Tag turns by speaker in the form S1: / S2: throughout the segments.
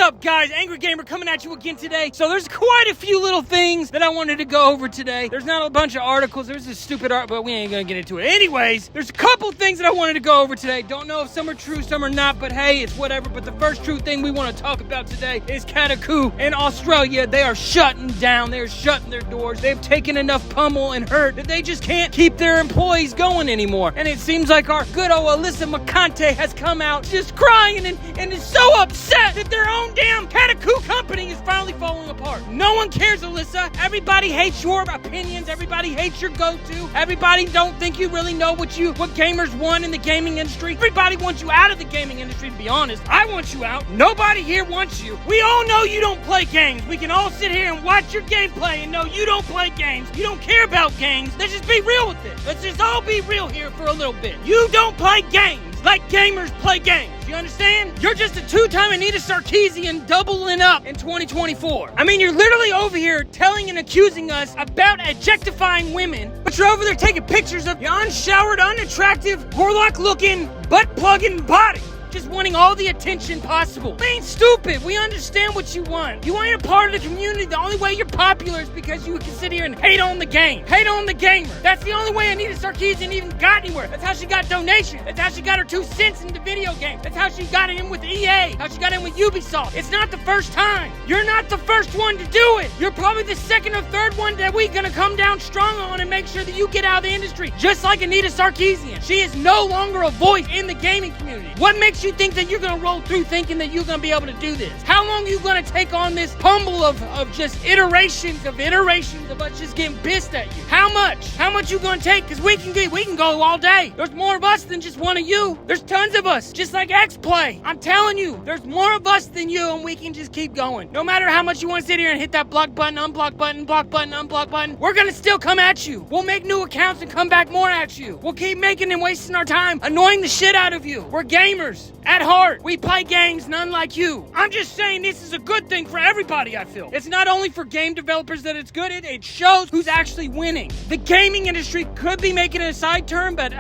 S1: up, guys? Angry Gamer coming at you again today. So there's quite a few little things that I wanted to go over today. There's not a bunch of articles. There's this stupid art, but we ain't gonna get into it. Anyways, there's a couple things that I wanted to go over today. Don't know if some are true, some are not, but hey, it's whatever. But the first true thing we want to talk about today is Kataku in Australia. They are shutting down. They're shutting their doors. They've taken enough pummel and hurt that they just can't keep their employees going anymore. And it seems like our good old Alyssa Mercante has come out just crying and is so upset that their own damn Kataku company is finally falling apart. No one cares, Alyssa. Everybody hates your opinions. Everybody hates your go-to. Everybody don't think you really know what gamers want in the gaming industry. Everybody wants you out of the gaming industry, to be honest. I want you out. Nobody here wants you. We all know you don't play games. We can all sit here and watch your gameplay and know you don't play games. You don't care about games. Let's just be real with it. Let's just all be real here for a little bit. You don't play games like gamers play games. You understand? You're just a two-time Anita Sarkeesian doubling up in 2024. I mean, you're literally over here telling and accusing us about objectifying women, but you're over there taking pictures of your unshowered, unattractive, warlock-looking, butt-plugging body. Just wanting all the attention possible. We ain't stupid. We understand what you want. You ain't a part of the community. The only way you're popular is because you can sit here and hate on the game. Hate on the gamer. That's the only way Anita Sarkeesian even got anywhere. That's how she got donations. That's how she got her 2 cents into video games. That's how she got in with EA. How she got in with Ubisoft. It's not the first time. You're not the first one to do it. You're probably the second or third one that we're gonna come down strong on and make sure that you get out of the industry. Just like Anita Sarkeesian. She is no longer a voice in the gaming community. What makes you think that you're gonna roll through thinking that you're gonna be able to do this? How long are you gonna take on this pummel of just iterations of us just getting pissed at you? How much? How much you gonna take? Because we can go all day. There's more of us than just one of you. There's tons of us, just like X-Play. I'm telling you, there's more of us than you, and we can just keep going. No matter how much you want to sit here and hit that block button, unblock button, block button, unblock button, we're gonna still come at you. We'll make new accounts and come back more at you. We'll keep making and wasting our time, annoying the shit out of you. We're gamers. At heart, we play games, none like you. I'm just saying this is a good thing for everybody, I feel. It's not only for game developers that it's good, it shows who's actually winning. The gaming industry could be making a side turn, but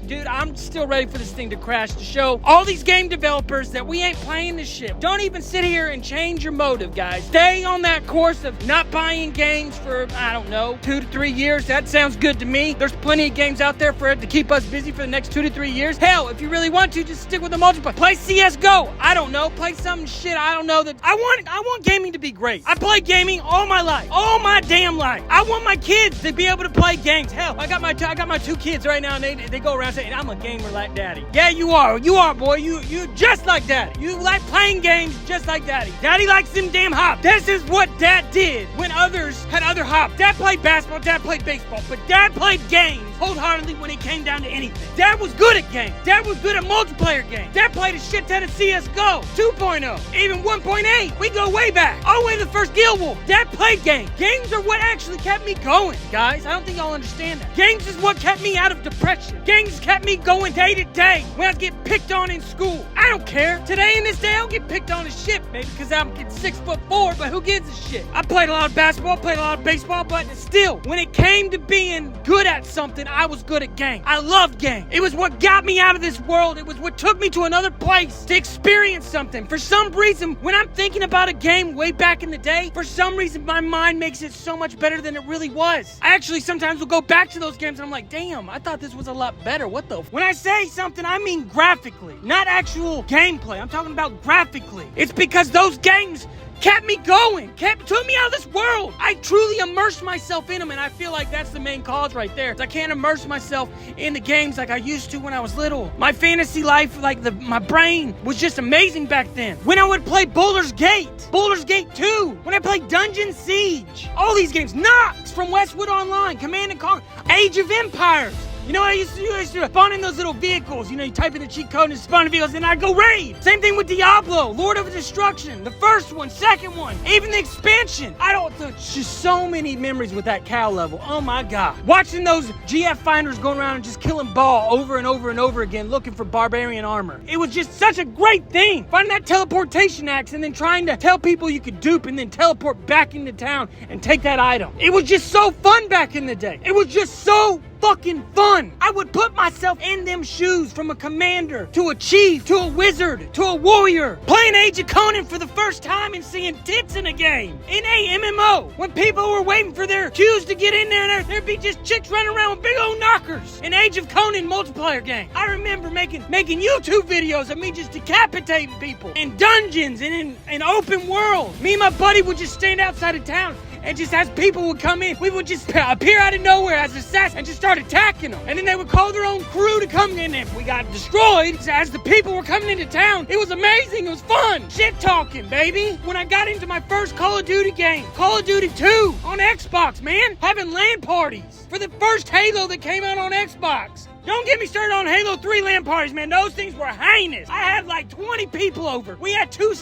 S1: dude, I'm still ready for this thing to crash to show all these game developers that we ain't playing this shit. Don't even sit here and change your motive, guys. Stay on that course of not buying games for, I don't know, 2 to 3 years. That sounds good to me. There's plenty of games out there for it to keep us busy for the next 2 to 3 years. Hell, if you really want to, just stick with the multiplayer. Play CSGO. I don't know. Play some shit. I don't know that. I want gaming to be great. I played gaming all my life. All my damn life. I want my kids to be able to play games. Hell, I got my 2 kids right now, and they go around saying, I'm a gamer like daddy. Yeah, you are. You are, boy. You just like daddy. You like playing games just like daddy. Daddy likes them damn hops. This is what dad did when others had other hops. Dad played basketball. Dad played baseball. But dad played games wholeheartedly when it came down to anything. Dad was good at games. Dad was good at multiplayer games. Dad played a shit ton of CSGO, 2.0, even 1.8. We go way back. All the way to the first Guild Wars. Dad played games. Games are what actually kept me going, guys. I don't think y'all understand that. Games is what kept me out of depression. Games kept me going day to day when I was getting picked on in school. I don't care. Today in this day, I don't get picked on as shit, baby, because I'm 6'4", but who gives a shit? I played a lot of basketball, played a lot of baseball, but still, when it came to being good at something, I was good at games. I loved games. It was what got me out of this world. It was what took me to another place to experience something. For some reason, when I'm thinking about a game way back in the day, for some reason, my mind makes it so much better than it really was. I actually sometimes will go back to those games and I'm like, damn, I thought this was a lot better. What the When I say something, I mean graphically, not actual gameplay. I'm talking about graphically. It's because those games kept me going, took me out of this world. I truly immersed myself in them, and I feel like that's the main cause right there. I can't immerse myself in the games like I used to when I was little. My fantasy life, my brain was just amazing back then. When I would play Baldur's Gate 2, when I played Dungeon Siege, all these games, Nox from Westwood Online, Command & Conquer, Age of Empires. You know what I used to do? I used to spawn in those little vehicles. You know, you type in the cheat code and spawn in vehicles, and I'd go raid. Same thing with Diablo, Lord of Destruction, the first one, second one, even the expansion. There's just so many memories with that cow level. Oh my God. Watching those GF finders going around and just killing ball over and over and over again, looking for barbarian armor. It was just such a great thing. Finding that teleportation axe and then trying to tell people you could dupe and then teleport back into town and take that item. It was just so fun back in the day. It was just so fucking fun. I would put myself in them shoes, from a commander to a chief to a wizard to a warrior, playing Age of Conan for the first time and seeing tits in a game, in a MMO, when people were waiting for their queues to get in there and there'd be just chicks running around with big old knockers. An Age of Conan multiplayer game. I remember making YouTube videos of me just decapitating people in dungeons and in an open world. Me and my buddy would just stand outside of town, and just as people would come in, we would just appear out of nowhere as assassins and just start attacking them. And then they would call their own crew to come in. If we got destroyed, as the people were coming into town, it was amazing. It was fun. Shit talking, baby. When I got into my first Call of Duty game, Call of Duty 2 on Xbox, man. Having LAN parties for the first Halo that came out on Xbox. Don't get me started on Halo 3 LAN parties, man. Those things were heinous. I had like 20 people over. We had two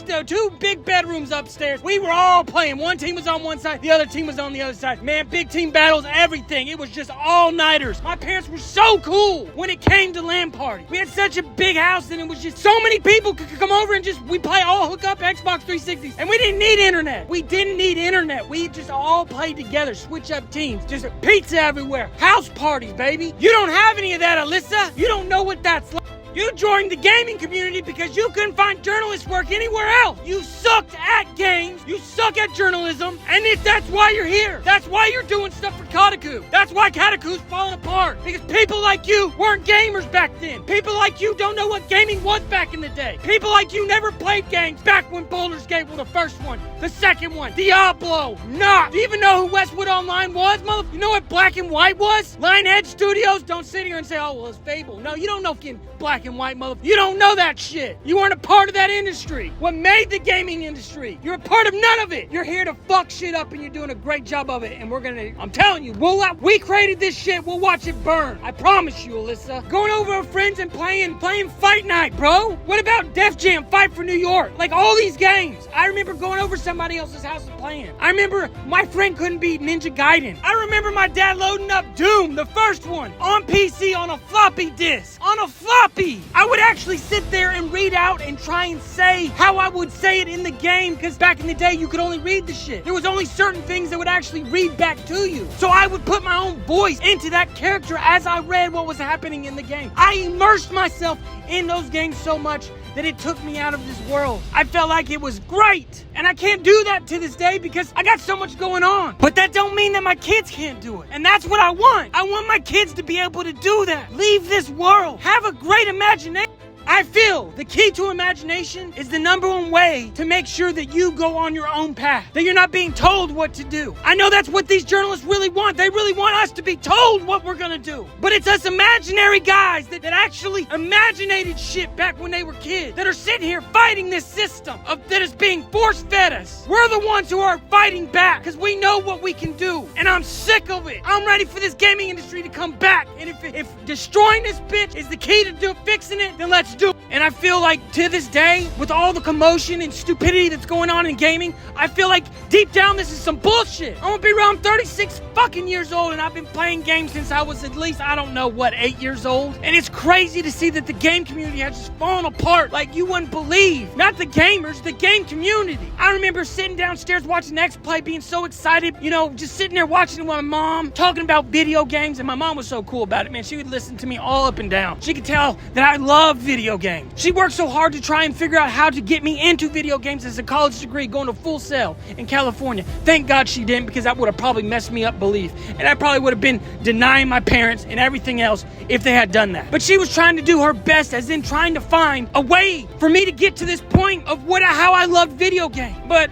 S1: big bedrooms upstairs. We were all playing. One team was on one side, the other team was on the other side. Man, big team battles, everything. It was just all-nighters. My parents were so cool when it came to LAN party. We had such a big house, and it was just so many people could come over and we play all hook up Xbox 360s. And we didn't need internet. We just all played together, switch up teams. Just pizza everywhere. House parties, baby. You don't have any of that, Alyssa. You don't know what that's like. You joined the gaming community because you couldn't find journalist work anywhere else. You sucked at games. You suck at journalism. And that's why you're here. That's why you're doing stuff for Kotaku. That's why Kotaku's falling apart. Because people like you weren't gamers back then. People like you don't know what gaming was back in the day. People like you never played games back when Baldur's Gate was the first one, the second one, Diablo, not. Do you even know who Westwood Online was, motherfucker? You know what Black and White was? Lionhead Studios? Don't sit here and say, oh, well, it's Fable. No, you don't know Black and White, motherfucker. You don't know that shit. You weren't a part of that industry. What made the gaming industry? You're a part of none of it. You're here to fuck shit up, and you're doing a great job of it. And I'm telling you, we created this shit. We'll watch it burn. I promise you, Alyssa. Going over with friends and playing Fight Night, bro. What about Def Jam, Fight for New York? Like all these games. I remember going over somebody else's house and playing. I remember my friend couldn't beat Ninja Gaiden. I remember my dad loading up Doom, the first one, on PC on a floppy disk. On a floppy. I would actually sit there and read out and try and say how I would say it in the game, because back in the day you could only read the shit. There was only certain things that would actually read back to you. So I would put my own voice into that character as I read what was happening in the game. I immersed myself in those games so much that it took me out of this world. I felt like it was great. And I can't do that to this day because I got so much going on. But that don't mean that my kids can't do it. And that's what I want. I want my kids to be able to do that. Leave this world. Have a great imagination. I feel the key to imagination is the number one way to make sure that you go on your own path, that you're not being told what to do. I know that's what these journalists really want. They really want us to be told what we're gonna do. But it's us imaginary guys that actually imaginated shit back when they were kids, that are sitting here fighting this system that is being force-fed us. We're the ones who are fighting back because we know what we can do. And I'm sick of it. I'm ready for this gaming industry to come back. And if destroying this bitch is the key to fixing it, then let's do it. And I feel like to this day, with all the commotion and stupidity that's going on in gaming, I feel like deep down this is some bullshit. I'm gonna be around 36 fucking years old, and I've been playing games since I was at least, 8 years old. And it's crazy to see that the game community has just fallen apart like you wouldn't believe. Not the gamers, the game community. I remember sitting downstairs watching X play, being so excited, just sitting there watching with my mom, talking about video games, and my mom was so cool about it, man. She would listen to me all up and down. She could tell that I love video games. She worked so hard to try and figure out how to get me into video games as a college degree, going to Full Sail in California. Thank God she didn't, because that would have probably messed me up belief. And I probably would have been denying my parents and everything else if they had done that. But she was trying to do her best, as in trying to find a way for me to get to this point of how I loved video games. But,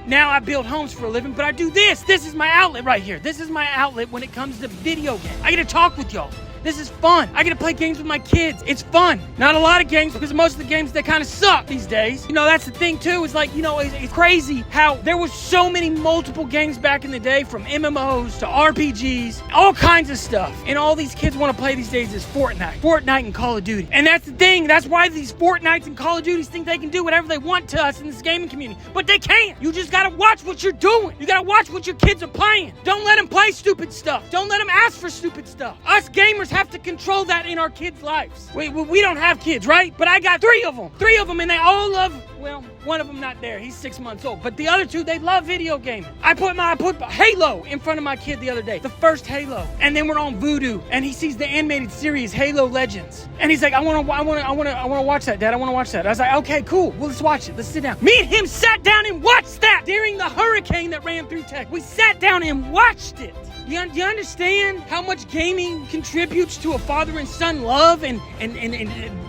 S1: now I build homes for a living, but I do this. This is my outlet right here. This is my outlet when it comes to video games. I get to talk with y'all. This is fun. I get to play games with my kids. It's fun. Not a lot of games, because most of the games, they kind of suck these days. That's the thing too, is like, it's crazy how there was so many multiple games back in the day, from MMOs to RPGs, all kinds of stuff. And all these kids want to play these days is Fortnite and Call of Duty. And that's the thing. That's why these Fortnites and Call of Duties think they can do whatever they want to us in this gaming community. But they can't. You just got to watch what you're doing. You got to watch what your kids are playing. Don't let them play stupid stuff. Don't let them ask for stupid stuff. Us gamers have to control that in our kids' lives. We don't have kids, right? But I got 3 of them. 3 of them, and they all love, well, one of them not there. He's 6 months old. But the other 2, they love video gaming. I put Halo in front of my kid the other day. The first Halo. And then we're on Vudu, and he sees the animated series Halo Legends. And he's like, I wanna watch that, Dad. I wanna watch that. I was like, okay, cool. Well, let's watch it. Let's sit down. Me and him sat down and watched that during the hurricane that ran through Texas. We sat down and watched it. Do you understand how much gaming contributes to a father and son love? And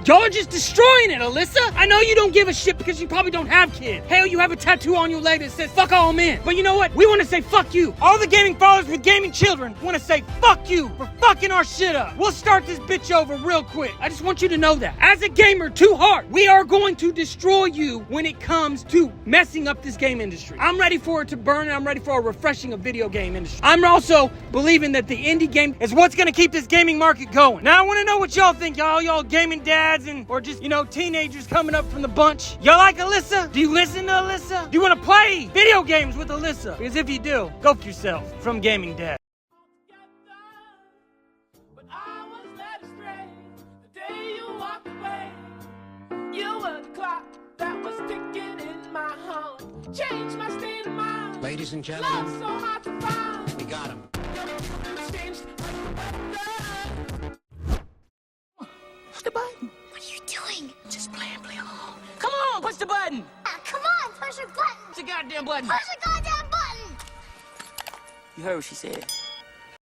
S1: y'all are just destroying it, Alyssa. I know you don't give a shit because you probably don't have kids. Hell, you have a tattoo on your leg that says, fuck all men. But you know what? We want to say fuck you. All the gaming fathers with gaming children want to say fuck you for fucking our shit up. We'll start this bitch over real quick. I just want you to know that. As a gamer, too hard, we are going to destroy you when it comes to messing up this game industry. I'm ready for it to burn, and I'm ready for a refreshing of video game industry. I'm also believing that the indie game is what's gonna keep this gaming market going. Now I wanna know what y'all think, y'all gaming dads or just, teenagers coming up from the bunch. Y'all like Alyssa? Do you listen to Alyssa? Do you wanna play video games with Alyssa? Because if you do, go for yourself. From Gaming Dad.
S2: But I was led astray the day you walked away. You were the clock that was ticking in my home. Changed my state of mind.
S3: Ladies and gentlemen,
S2: Love so hard to find.
S3: we got him.
S2: Push the button.
S4: What are you doing?
S2: Just play along. Come on, push the button.
S4: Ah, come on, push your button.
S2: Push the goddamn button.
S4: Push the goddamn button.
S2: You heard what she said.